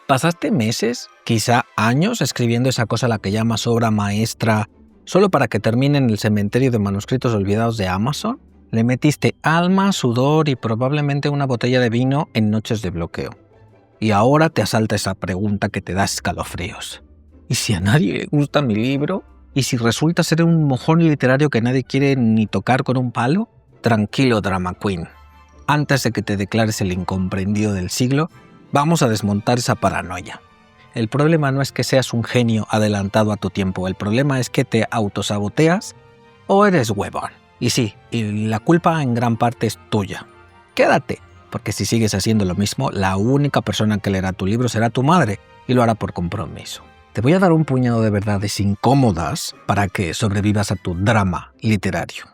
¿Pasaste meses, quizá años, escribiendo esa cosa a la que llamas obra maestra solo para que termine en el cementerio de manuscritos olvidados de Amazon? Le metiste alma, sudor y probablemente una botella de vino en noches de bloqueo. Y ahora te asalta esa pregunta que te da escalofríos. ¿Y si a nadie le gusta mi libro? ¿Y si resulta ser un mojón literario que nadie quiere ni tocar con un palo? Tranquilo, Drama Queen. Antes de que te declares el incomprendido del siglo, vamos a desmontar esa paranoia. El problema no es que seas un genio adelantado a tu tiempo, el problema es que te autosaboteas o eres huevón. Y sí, y la culpa en gran parte es tuya. Quédate, porque si sigues haciendo lo mismo, la única persona que leerá tu libro será tu madre y lo hará por compromiso. Te voy a dar un puñado de verdades incómodas para que sobrevivas a tu drama literario.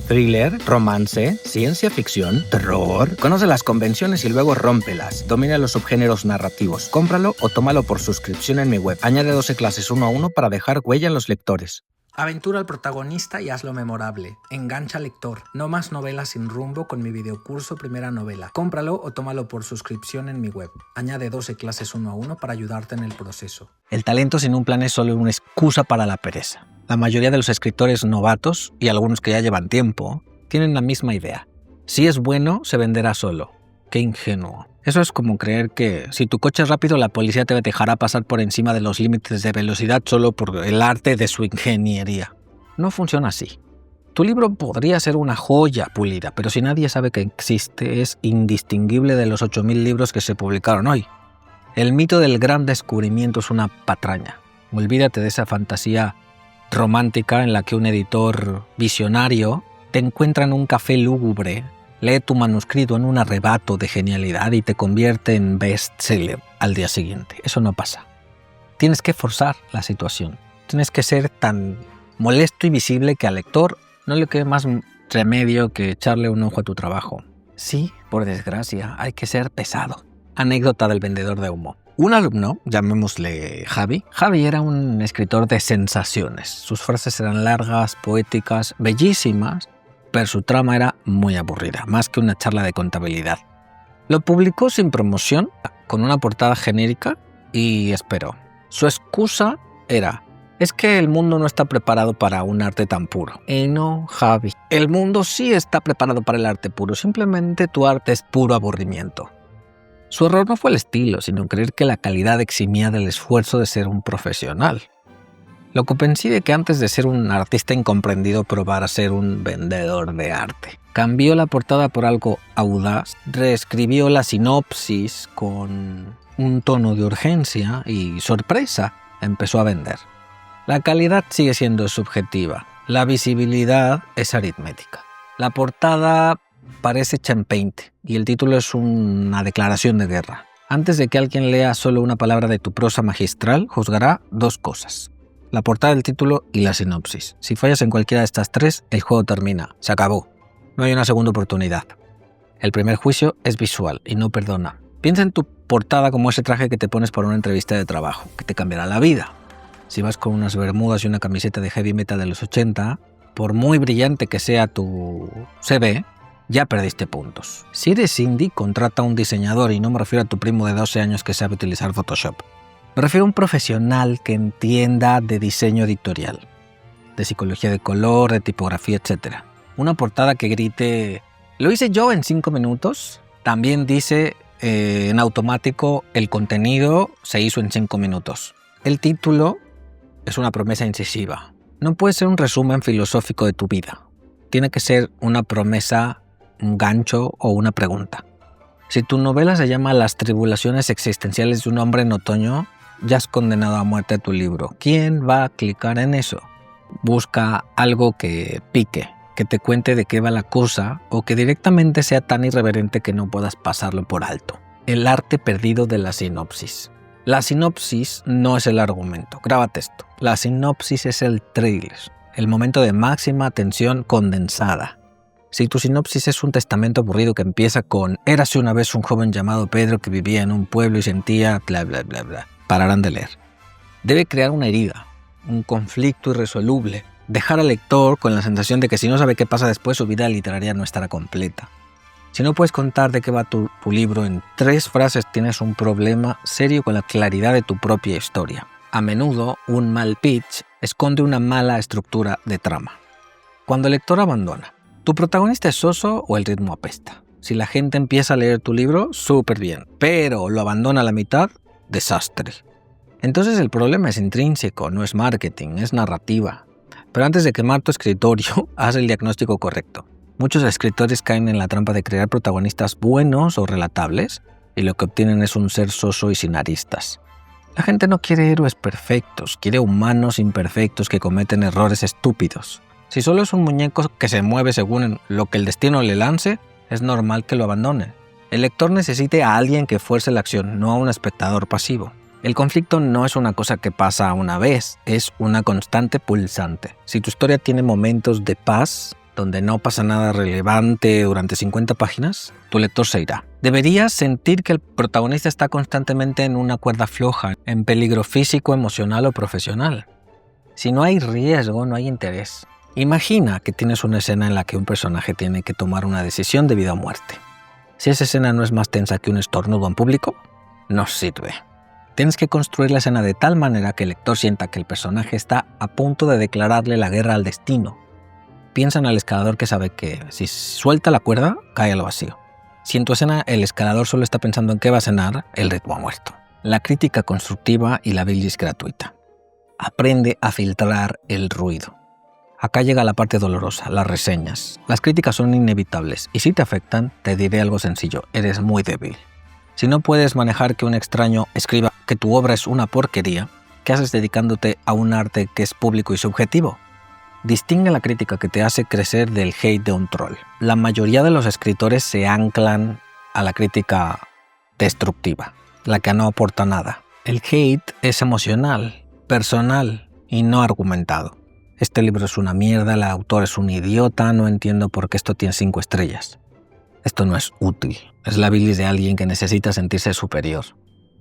Thriller, romance, ciencia ficción, terror. Conoce las convenciones y luego rómpelas. Domina los subgéneros narrativos. Cómpralo o tómalo por suscripción en mi web. Añade 12 clases 1 a 1 para dejar huella en los lectores. Aventura al protagonista y hazlo memorable. Engancha al lector. No más novelas sin rumbo con mi videocurso Primera Novela. Cómpralo o tómalo por suscripción en mi web. Añade 12 clases 1 a 1 para ayudarte en el proceso. El talento sin un plan es solo una excusa para la pereza. La mayoría de los escritores novatos, y algunos que ya llevan tiempo, tienen la misma idea. Si es bueno, se venderá solo. ¡Qué ingenuo! Eso es como creer que si tu coche es rápido, la policía te dejará pasar por encima de los límites de velocidad solo por el arte de su ingeniería. No funciona así. Tu libro podría ser una joya pulida, pero si nadie sabe que existe, es indistinguible de los 8.000 libros que se publicaron hoy. El mito del gran descubrimiento es una patraña. Olvídate de esa fantasía romántica en la que un editor visionario te encuentra en un café lúgubre, lee tu manuscrito en un arrebato de genialidad y te convierte en bestseller al día siguiente. Eso no pasa. Tienes que forzar la situación. Tienes que ser tan molesto y visible que al lector no le quede más remedio que echarle un ojo a tu trabajo. Sí, por desgracia, hay que ser pesado. Anécdota del vendedor de humo. Un alumno, llamémosle Javi. Javi era un escritor de sensaciones. Sus frases eran largas, poéticas, bellísimas, pero su trama era muy aburrida, más que una charla de contabilidad. Lo publicó sin promoción, con una portada genérica, y esperó. Su excusa era: es que el mundo no está preparado para un arte tan puro. Y no, Javi. El mundo sí está preparado para el arte puro, simplemente tu arte es puro aburrimiento. Su error no fue el estilo, sino creer que la calidad eximía del esfuerzo de ser un profesional. Lo convencí de que antes de ser un artista incomprendido probara ser un vendedor de arte. Cambió la portada por algo audaz, reescribió la sinopsis con un tono de urgencia y, sorpresa, empezó a vender. La calidad sigue siendo subjetiva, la visibilidad es aritmética. La portada parece hecha en Paint y el título es una declaración de guerra. Antes de que alguien lea solo una palabra de tu prosa magistral, juzgará dos cosas: la portada del título y la sinopsis. Si fallas en cualquiera de estas tres, el juego termina. Se acabó. No hay una segunda oportunidad. El primer juicio es visual y no perdona. Piensa en tu portada como ese traje que te pones para una entrevista de trabajo, que te cambiará la vida. Si vas con unas bermudas y una camiseta de heavy metal de los 80, por muy brillante que sea tu CV, ya perdiste puntos. Si eres indie, contrata a un diseñador, y no me refiero a tu primo de 12 años que sabe utilizar Photoshop. Me refiero a un profesional que entienda de diseño editorial, de psicología de color, de tipografía, etc. Una portada que grite: lo hice yo en 5 minutos. También dice en automático: el contenido se hizo en 5 minutos. El título es una promesa incisiva. No puede ser un resumen filosófico de tu vida. Tiene que ser una promesa, un gancho o una pregunta. Si tu novela se llama Las tribulaciones existenciales de un hombre en otoño, ya has condenado a muerte a tu libro. ¿Quién va a clicar en eso? Busca algo que pique, que te cuente de qué va la cosa, o que directamente sea tan irreverente que no puedas pasarlo por alto. El arte perdido de la sinopsis. La sinopsis no es el argumento. Grábate esto. La sinopsis es el thriller, el momento de máxima tensión condensada. Si tu sinopsis es un testamento aburrido que empieza con: érase una vez un joven llamado Pedro que vivía en un pueblo y sentía bla bla bla bla, pararán de leer. Debe crear una herida, un conflicto irresoluble, Dejar al lector con la sensación de que si no sabe qué pasa después, su vida literaria no estará completa. Si no puedes contar de qué va tu libro en 3 frases, tienes un problema serio con la claridad de tu propia historia. A menudo, un mal pitch esconde una mala estructura de trama. Cuando el lector abandona, ¿tu protagonista es soso o el ritmo apesta? Si la gente empieza a leer tu libro, súper bien, pero lo abandona a la mitad, desastre. Entonces el problema es intrínseco, no es marketing, es narrativa. Pero antes de quemar tu escritorio, haz el diagnóstico correcto. Muchos escritores caen en la trampa de crear protagonistas buenos o relatables, y lo que obtienen es un ser soso y sin aristas. La gente no quiere héroes perfectos, quiere humanos imperfectos que cometen errores estúpidos. Si solo es un muñeco que se mueve según lo que el destino le lance, es normal que lo abandonen. El lector necesita a alguien que fuerce la acción, no a un espectador pasivo. El conflicto no es una cosa que pasa una vez, es una constante pulsante. Si tu historia tiene momentos de paz, donde no pasa nada relevante durante 50 páginas, tu lector se irá. Deberías sentir que el protagonista está constantemente en una cuerda floja, en peligro físico, emocional o profesional. Si no hay riesgo, no hay interés. Imagina que tienes una escena en la que un personaje tiene que tomar una decisión de vida o muerte. Si esa escena no es más tensa que un estornudo en público, no sirve. Tienes que construir la escena de tal manera que el lector sienta que el personaje está a punto de declararle la guerra al destino. Piensa en el escalador que sabe que si suelta la cuerda, cae al vacío. Si en tu escena el escalador solo está pensando en qué va a cenar, el ritmo ha muerto. La crítica constructiva y la bilis gratuita. Aprende a filtrar el ruido. Acá llega la parte dolorosa, las reseñas. Las críticas son inevitables y si te afectan, te diré algo sencillo, eres muy débil. Si no puedes manejar que un extraño escriba que tu obra es una porquería, ¿qué haces dedicándote a un arte que es público y subjetivo? Distingue la crítica que te hace crecer del hate de un troll. La mayoría de los escritores se anclan a la crítica destructiva, la que no aporta nada. El hate es emocional, personal y no argumentado. Este libro es una mierda, el autor es un idiota, no entiendo por qué esto tiene 5 estrellas. Esto no es útil, es la bilis de alguien que necesita sentirse superior.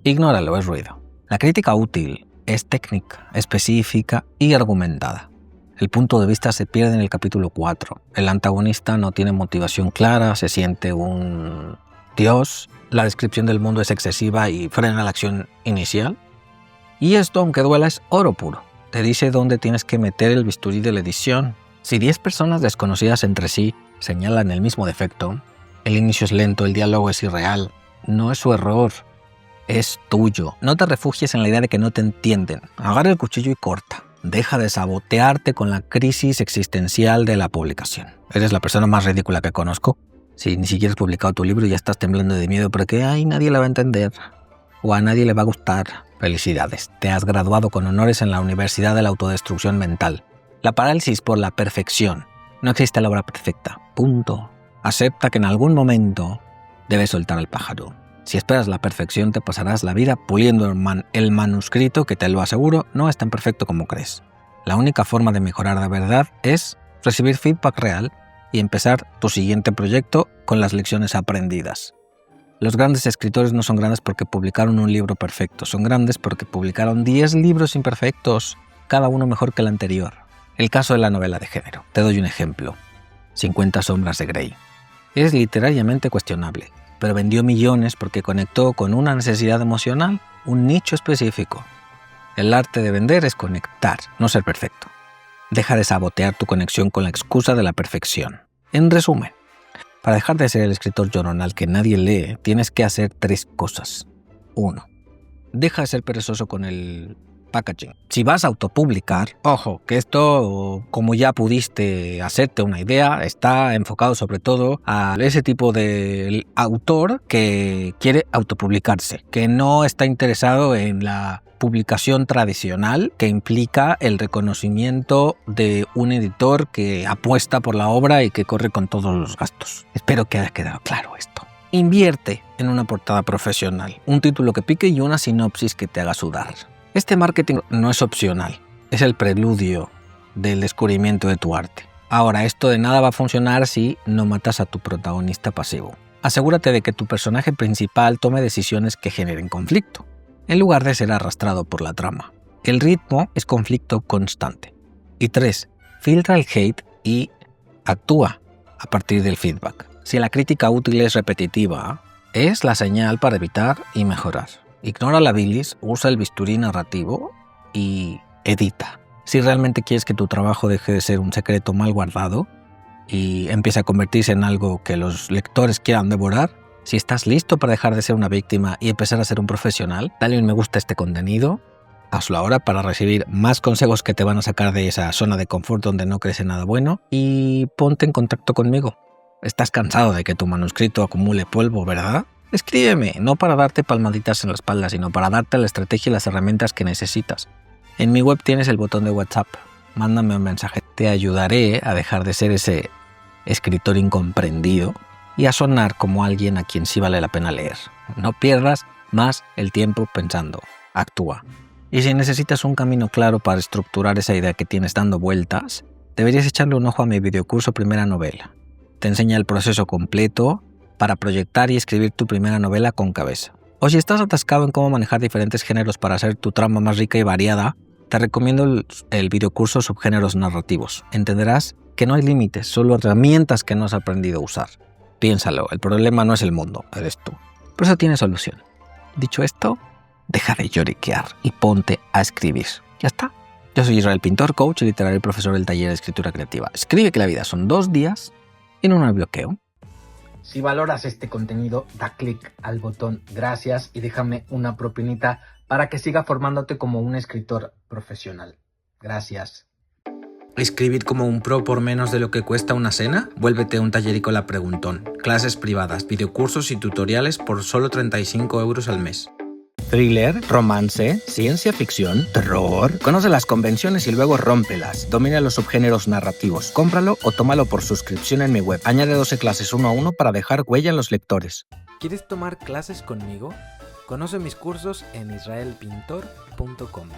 Ignóralo, es ruido. La crítica útil es técnica, específica y argumentada. El punto de vista se pierde en el capítulo 4. El antagonista no tiene motivación clara, se siente un dios, la descripción del mundo es excesiva y frena la acción inicial. Y esto, aunque duela, es oro puro. Te dice dónde tienes que meter el bisturí de la edición. Si 10 personas desconocidas entre sí señalan el mismo defecto, el inicio es lento, el diálogo es irreal. No es su error, es tuyo. No te refugies en la idea de que no te entienden. Agarra el cuchillo y corta. Deja de sabotearte con la crisis existencial de la publicación. Eres la persona más ridícula que conozco. Si ni siquiera has publicado tu libro y ya estás temblando de miedo porque nadie le va a entender o a nadie le va a gustar. Felicidades, te has graduado con honores en la Universidad de la Autodestrucción Mental. La parálisis por la perfección. No existe la obra perfecta. Punto. Acepta que en algún momento debes soltar al pájaro. Si esperas la perfección, te pasarás la vida puliendo el manuscrito que, te lo aseguro, no es tan perfecto como crees. La única forma de mejorar de verdad es recibir feedback real y empezar tu siguiente proyecto con las lecciones aprendidas. Los grandes escritores no son grandes porque publicaron un libro perfecto, son grandes porque publicaron 10 libros imperfectos, cada uno mejor que el anterior. El caso de la novela de género. Te doy un ejemplo. 50 sombras de Grey. Es literariamente cuestionable, pero vendió millones porque conectó con una necesidad emocional, un nicho específico. El arte de vender es conectar, no ser perfecto. Deja de sabotear tu conexión con la excusa de la perfección. En resumen, para dejar de ser el escritor llorón que nadie lee, tienes que hacer 3 cosas. 1. Deja de ser perezoso con el packaging. Si vas a autopublicar, ojo, que esto, como ya pudiste hacerte una idea, está enfocado sobre todo a ese tipo de autor que quiere autopublicarse, que no está interesado en la publicación tradicional que implica el reconocimiento de un editor que apuesta por la obra y que corre con todos los gastos. Espero que haya quedado claro esto. Invierte en una portada profesional, un título que pique y una sinopsis que te haga sudar. Este marketing no es opcional, es el preludio del descubrimiento de tu arte. Ahora, esto de nada va a funcionar si no matas a tu protagonista pasivo. Asegúrate de que tu personaje principal tome decisiones que generen conflicto, en lugar de ser arrastrado por la trama. El ritmo es conflicto constante. Y 3. Filtra el hate y actúa a partir del feedback. Si la crítica útil es repetitiva, es la señal para evitar y mejorar. Ignora la bilis, usa el bisturí narrativo y edita. Si realmente quieres que tu trabajo deje de ser un secreto mal guardado y empiece a convertirse en algo que los lectores quieran devorar, si estás listo para dejar de ser una víctima y empezar a ser un profesional, dale un me gusta a este contenido, hazlo ahora para recibir más consejos que te van a sacar de esa zona de confort donde no crees en nada bueno y ponte en contacto conmigo. ¿Estás cansado de que tu manuscrito acumule polvo, verdad? Escríbeme, no para darte palmaditas en la espalda, sino para darte la estrategia y las herramientas que necesitas. En mi web tienes el botón de WhatsApp. Mándame un mensaje. Te ayudaré a dejar de ser ese escritor incomprendido y a sonar como alguien a quien sí vale la pena leer. No pierdas más el tiempo pensando. Actúa. Y si necesitas un camino claro para estructurar esa idea que tienes dando vueltas, deberías echarle un ojo a mi videocurso Primera Novela. Te enseña el proceso completo para proyectar y escribir tu primera novela con cabeza. O si estás atascado en cómo manejar diferentes géneros para hacer tu trama más rica y variada, te recomiendo el videocurso Subgéneros Narrativos. Entenderás que no hay límites, solo herramientas que no has aprendido a usar. Piénsalo, el problema no es el mundo, eres tú. Por eso tiene solución. Dicho esto, deja de lloriquear y ponte a escribir. Ya está. Yo soy Israel Pintor, coach literario y profesor del taller de escritura creativa. Escribe que la vida son 2 días y no un bloqueo. Si valoras este contenido, da clic al botón gracias y déjame una propinita para que siga formándote como un escritor profesional. Gracias. ¿Escribir como un pro por menos de lo que cuesta una cena? Vuélvete un tallerícola preguntón. Clases privadas, videocursos y tutoriales por solo 35 € al mes. Thriller, romance, ciencia ficción, terror. Conoce las convenciones y luego rómpelas. Domina los subgéneros narrativos. Cómpralo o tómalo por suscripción en mi web. Añade 12 clases 1 a 1 para dejar huella en los lectores. ¿Quieres tomar clases conmigo? Conoce mis cursos en israelpintor.com.